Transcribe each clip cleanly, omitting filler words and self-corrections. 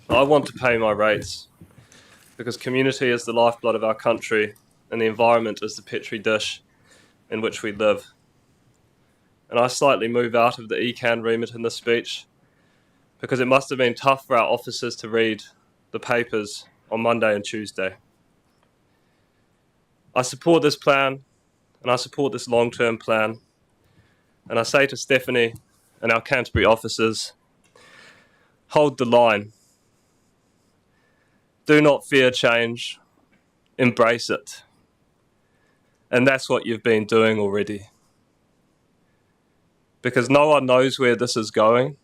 I want to pay my rates because community is the lifeblood of our country and the environment is the petri dish in which we live. And I slightly move out of the ECAN remit in this speech because it must have been tough for our officers to read the papers on Monday and Tuesday. I support this plan and I support this long-term plan. And I say to Stephanie and our Canterbury officers, hold the line. Do not fear change, embrace it. And that's what you've been doing already. Because no one knows where this is going,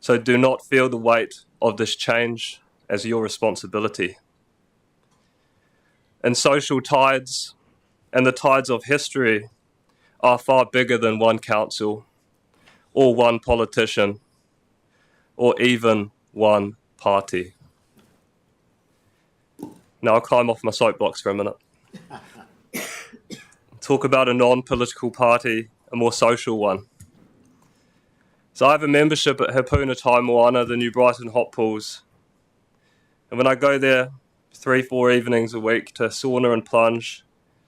so do not feel the weight of this change as your responsibility. And social tides and the tides of history are far bigger than one council, or one politician, or even one party. Now I'll climb off my soapbox for a minute. Talk about a non-political party, a more social one. So I have a membership at Hapuna Tai Moana, the New Brighton Hot Pools. And when I go there 3-4 evenings a week to sauna and plunge,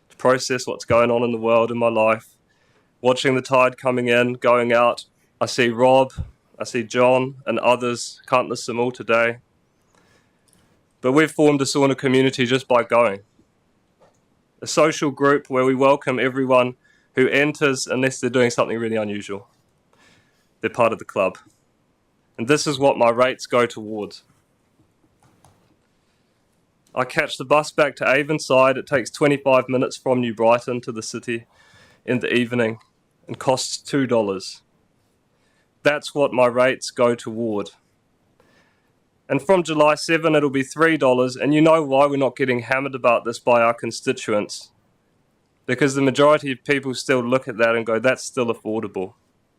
to process what's going on in the world in my life, watching the tide coming in, going out, I see Rob, I see John and others, can't list them all today. But we've formed a sauna community just by going. A social group where we welcome everyone who enters unless they're doing something really unusual. They're part of the club. And this is what my rates go towards. I catch the bus back to Avonside. It takes 25 minutes from New Brighton to the city in the evening and costs $2. That's what my rates go toward. And from July 7, it'll be $3. And you know why we're not getting hammered about this by our constituents? Because the majority of people still look at that and go, that's still affordable.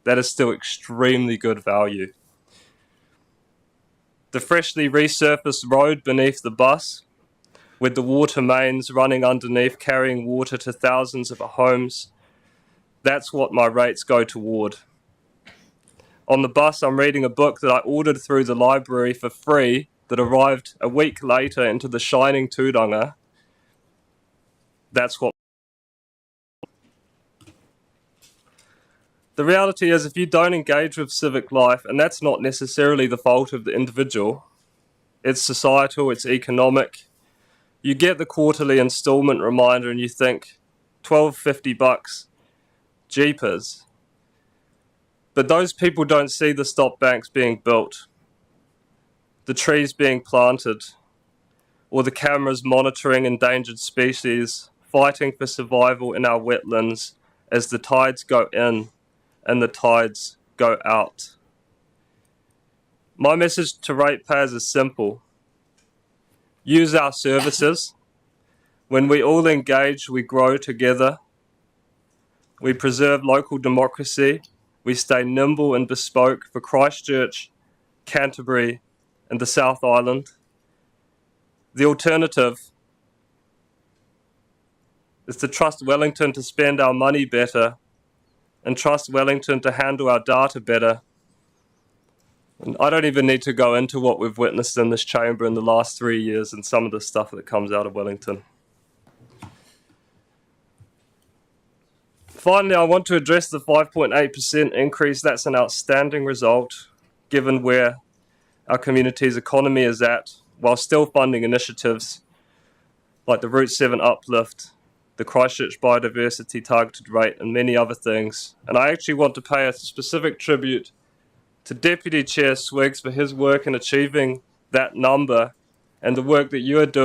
That is still extremely good value. The freshly resurfaced road beneath the bus, with the water mains running underneath, carrying water to thousands of homes, that's what my rates go toward. On the bus, I'm reading a book that I ordered through the library for free that arrived a week later into the shining tūranga. That's what. The reality is, if you don't engage with civic life, and that's not necessarily the fault of the individual, it's societal, it's economic, you get the quarterly installment reminder and you think, $12.50, jeepers. But those people don't see the stop banks being built, the trees being planted, or the cameras monitoring endangered species, fighting for survival in our wetlands as the tides go in and the tides go out. My message to ratepayers is simple. Use our services. When we all engage, we grow together. We preserve local democracy. We stay nimble and bespoke for Christchurch, Canterbury, and the South Island. The alternative is to trust Wellington to spend our money better and trust Wellington to handle our data better. And I don't even need to go into what we've witnessed in this chamber in the last 3 years and some of the stuff that comes out of Wellington. Finally, I want to address the 5.8% increase. That's an outstanding result, given where our community's economy is at, while still funding initiatives like the Route 7 uplift, the Christchurch biodiversity targeted rate, and many other things. And I actually want to pay a specific tribute to Deputy Chair Swiggs for his work in achieving that number and the work that you are doing